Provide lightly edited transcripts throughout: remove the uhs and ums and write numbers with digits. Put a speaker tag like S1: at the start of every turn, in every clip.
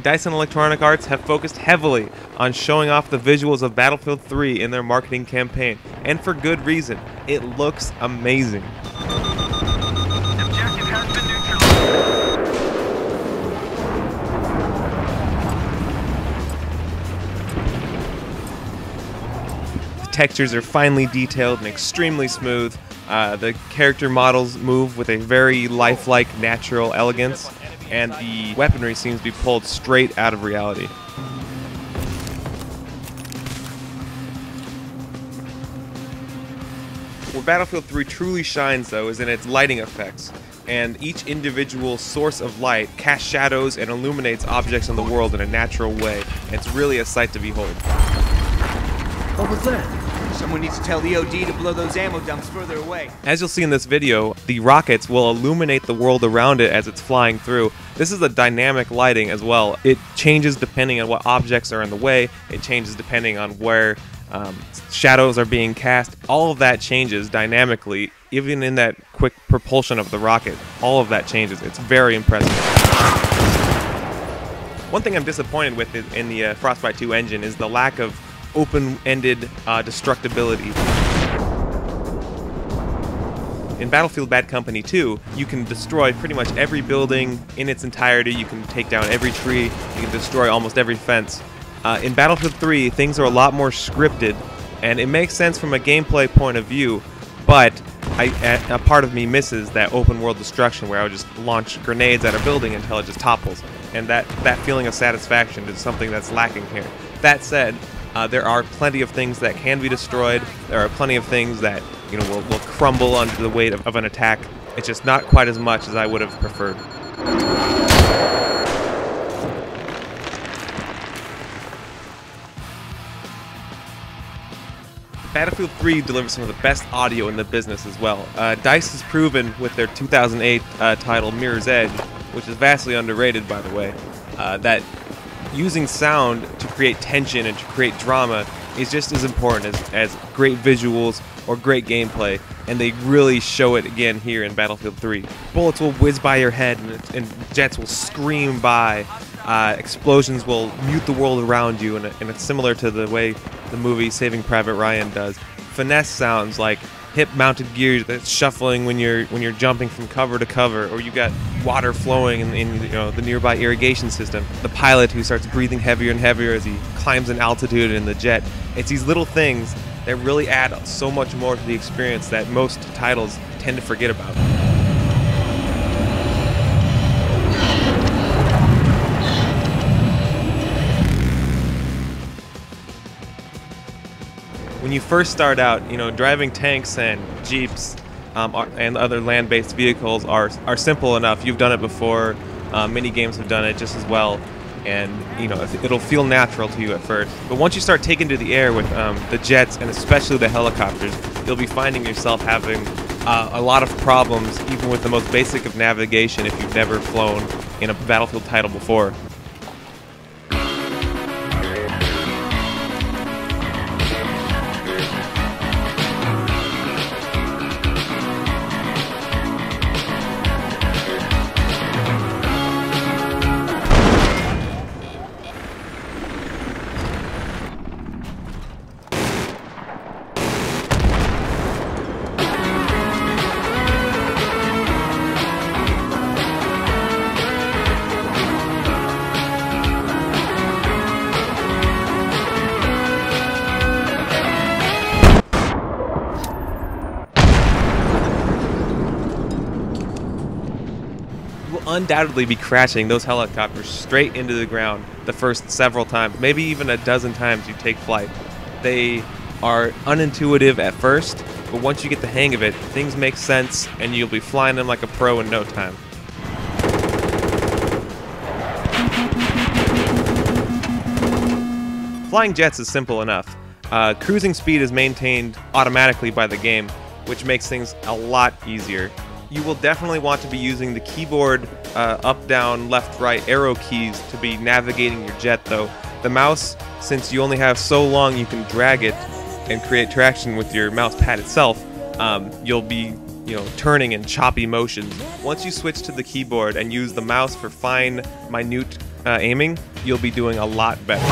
S1: DICE and Electronic Arts have focused heavily on showing off the visuals of Battlefield 3 in their marketing campaign, and for good reason. It looks amazing.
S2: Objective has been neutralized.
S1: The textures are finely detailed and extremely smooth. The character models move with a very lifelike, natural elegance, and the weaponry seems to be pulled straight out of reality. Where Battlefield 3 truly shines, though, is in its lighting effects, and each individual source of light casts shadows and illuminates objects in the world in a natural way. It's really a sight to behold.
S3: What was that?
S4: Someone needs to tell the OD to blow those ammo dumps further away.
S1: As you'll see in this video, the rockets will illuminate the world around it as it's flying through. This is a dynamic lighting as well. It changes depending on what objects are in the way. It changes depending on where shadows are being cast. All of that changes dynamically, even in that quick propulsion of the rocket. All of that changes. It's very impressive. One thing I'm disappointed with in the Frostbite 2 engine is the lack of open-ended destructibility. In Battlefield Bad Company 2, you can destroy pretty much every building in its entirety, you can take down every tree, you can destroy almost every fence. In Battlefield 3, things are a lot more scripted, and it makes sense from a gameplay point of view, but a part of me misses that open-world destruction where I would just launch grenades at a building until it just topples, and that feeling of satisfaction is something that's lacking here. That said, there are plenty of things that can be destroyed. There are plenty of things that will crumble under the weight of an attack. It's just not quite as much as I would have preferred. Battlefield 3 delivers some of the best audio in the business as well. DICE has proven with their 2008 title Mirror's Edge, which is vastly underrated by the way, that using sound to create tension and to create drama is just as important as great visuals or great gameplay, and they really show it again here in Battlefield 3. Bullets will whiz by your head and jets will scream by. Explosions will mute the world around you, and it's similar to the way the movie Saving Private Ryan does. Finesse sounds like hip-mounted gears that's shuffling when you're jumping from cover to cover, or you got water flowing in the nearby irrigation system. The pilot who starts breathing heavier and heavier as he climbs in altitude in the jet. It's these little things that really add so much more to the experience that most titles tend to forget about. When you first start out, driving tanks and jeeps and other land-based vehicles are simple enough. You've done it before. Many games have done it just as well, and it'll feel natural to you at first. But once you start taking to the air with the jets and especially the helicopters, you'll be finding yourself having a lot of problems, even with the most basic of navigation, if you've never flown in a Battlefield title before. Undoubtedly be crashing those helicopters straight into the ground the first several times, maybe even a dozen times you take flight. They are unintuitive at first, but once you get the hang of it, things make sense and you'll be flying them like a pro in no time. Flying jets is simple enough. Cruising speed is maintained automatically by the game, which makes things a lot easier. You will definitely want to be using the keyboard up, down, left, right arrow keys to be navigating your jet though. The mouse, since you only have so long you can drag it and create traction with your mouse pad itself, you'll be turning in choppy motions. Once you switch to the keyboard and use the mouse for fine, minute aiming, you'll be doing a lot better.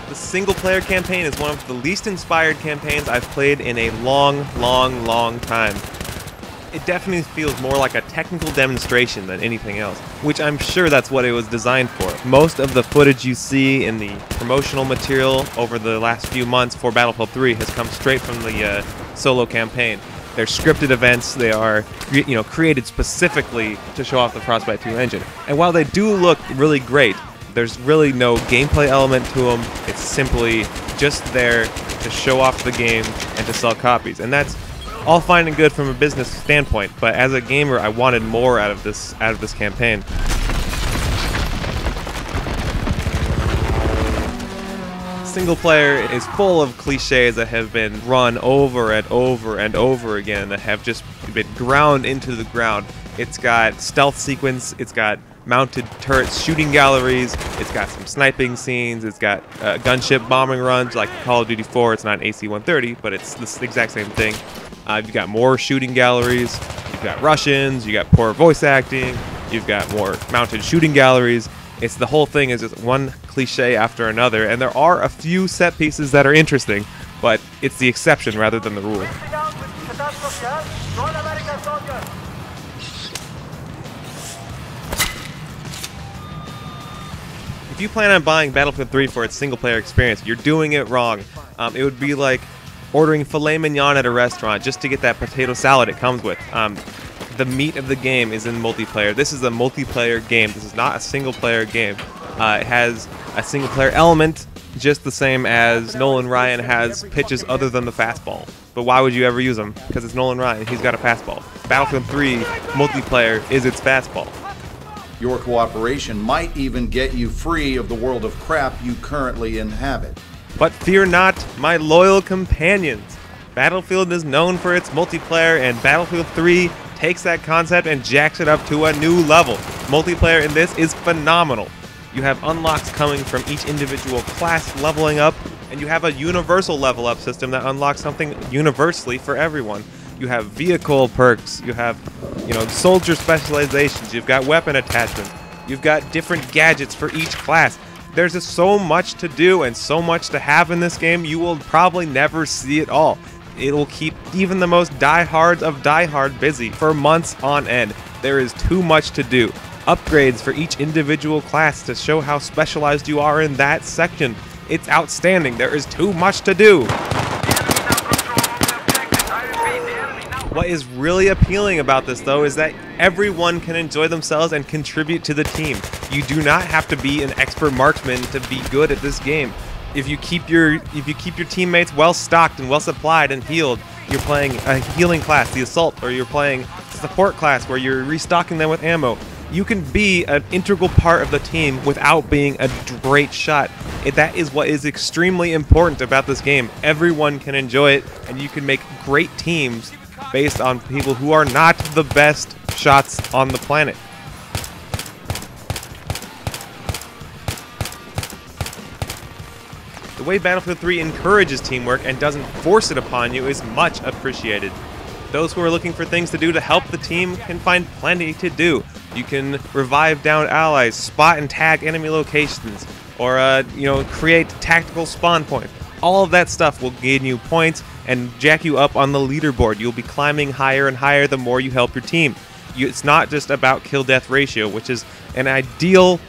S1: The single-player campaign is one of the least inspired campaigns I've played in a long time. It definitely feels more like a technical demonstration than anything else, which I'm sure that's what it was designed for. Most of the footage you see in the promotional material over the last few months for Battlefield 3 has come straight from the solo campaign. They're scripted events. They are, created specifically to show off the Frostbite 2 engine. And while they do look really great, there's really no gameplay element to them. It's simply just there to show off the game and to sell copies. And that's all fine and good from a business standpoint, but as a gamer, I wanted more out of this campaign. Single player is full of cliches that have been run over and over again, that have just been ground into the ground. It's got stealth sequence, it's got mounted turrets, shooting galleries, it's got some sniping scenes, it's got gunship bombing runs like Call of Duty 4. It's not an AC-130, but it's the exact same thing. You've got more shooting galleries, you've got Russians, you got poor voice acting, you've got more mounted shooting galleries. It's the whole thing is just one cliche after another, and there are a few set pieces that are interesting, but it's the exception rather than the rule. If you plan on buying Battlefield 3 for its single-player experience, you're doing it wrong. It would be like ordering filet mignon at a restaurant just to get that potato salad it comes with. The meat of the game is in multiplayer. This is a multiplayer game. This is not a single-player game. It has a single-player element just the same as Nolan Ryan has pitches other than the fastball. But why would you ever use them? Because it's Nolan Ryan. He's got a fastball. Battlefield 3 multiplayer is its fastball.
S2: Your cooperation might even get you free of the world of crap you currently inhabit.
S1: But fear not, my loyal companions. Battlefield is known for its multiplayer, and Battlefield 3 takes that concept and jacks it up to a new level. Multiplayer in this is phenomenal. You have unlocks coming from each individual class leveling up, and you have a universal level up system that unlocks something universally for everyone. You have vehicle perks, you have, soldier specializations, you've got weapon attachments, you've got different gadgets for each class. There's just so much to do and so much to have in this game, you will probably never see it all. It will keep even the most diehards of diehard busy for months on end. There is too much to do. Upgrades for each individual class to show how specialized you are in that section. It's outstanding. There is too much to do. What is really appealing about this, though, is that everyone can enjoy themselves and contribute to the team. You do not have to be an expert marksman to be good at this game. If you keep your teammates well stocked and well supplied and healed, you're playing a healing class, the assault, or you're playing a support class where you're restocking them with ammo. You can be an integral part of the team without being a great shot. That is what is extremely important about this game. Everyone can enjoy it, and you can make great teams based on people who are not the best shots on the planet. The way Battlefield 3 encourages teamwork and doesn't force it upon you is much appreciated. Those who are looking for things to do to help the team can find plenty to do. You can revive downed allies, spot and tag enemy locations, or create tactical spawn points. All of that stuff will gain you points and jack you up on the leaderboard. You'll be climbing higher and higher the more you help your team. It's not just about kill-death ratio, which is an ideal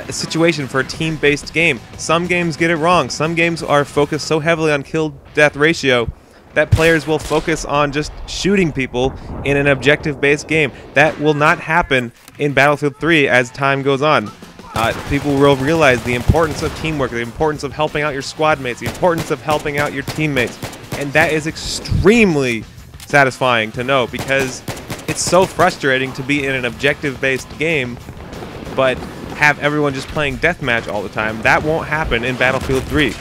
S1: situation for a team-based game. Some games get it wrong. Some games are focused so heavily on kill-death ratio that players will focus on just shooting people in an objective-based game. That will not happen in Battlefield 3 as time goes on. People will realize the importance of teamwork, the importance of helping out your squad mates, the importance of helping out your teammates. And that is extremely satisfying to know, because it's so frustrating to be in an objective-based game, but have everyone just playing deathmatch all the time. That won't happen in Battlefield 3.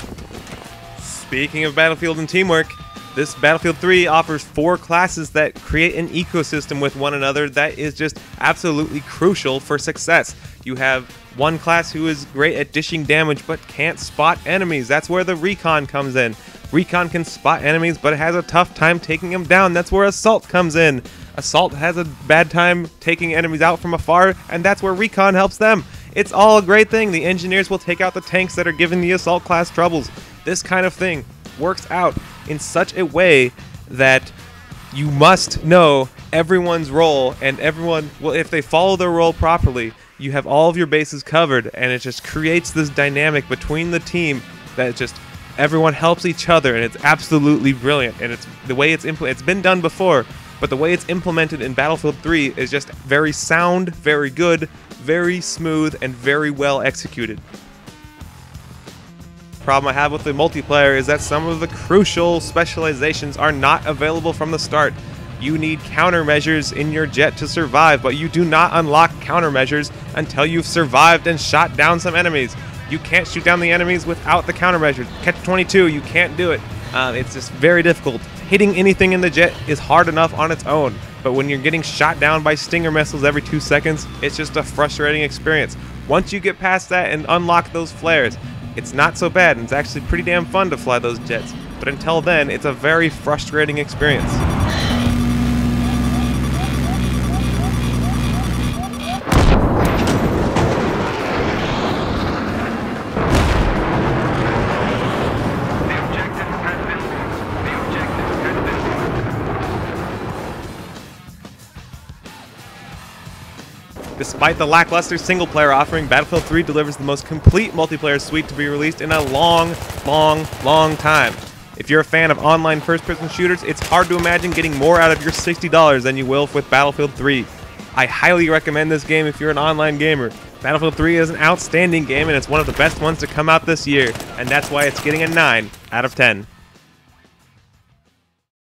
S1: Speaking of Battlefield and teamwork, this Battlefield 3 offers 4 classes that create an ecosystem with one another that is just absolutely crucial for success. You have one class who is great at dishing damage but can't spot enemies. That's where the Recon comes in. Recon can spot enemies but has a tough time taking them down. That's where Assault comes in. Assault has a bad time taking enemies out from afar, and that's where Recon helps them. It's all a great thing. The engineers will take out the tanks that are giving the Assault class troubles. This kind of thing works out in such a way that you must know everyone's role, and everyone, well, if they follow their role properly, you have all of your bases covered, and it just creates this dynamic between the team that just everyone helps each other, and it's absolutely brilliant. And it's the way it's implemented. It's been done before, but the way it's implemented in Battlefield 3 is just very sound, very good, very smooth, and very well executed. The problem I have with the multiplayer is that some of the crucial specializations are not available from the start. You need countermeasures in your jet to survive, but you do not unlock countermeasures until you've survived and shot down some enemies. You can't shoot down the enemies without the countermeasures. Catch-22, you can't do it. It's just very difficult. Hitting anything in the jet is hard enough on its own, but when you're getting shot down by Stinger missiles every 2 seconds, it's just a frustrating experience. Once you get past that and unlock those flares, it's not so bad, and it's actually pretty damn fun to fly those jets. But until then, it's a very frustrating experience. Despite the lackluster single-player offering, Battlefield 3 delivers the most complete multiplayer suite to be released in a long time. If you're a fan of online first-person shooters, it's hard to imagine getting more out of your $60 than you will with Battlefield 3. I highly recommend this game if you're an online gamer. Battlefield 3 is an outstanding game, and it's one of the best ones to come out this year, and that's why it's getting a 9 out of 10.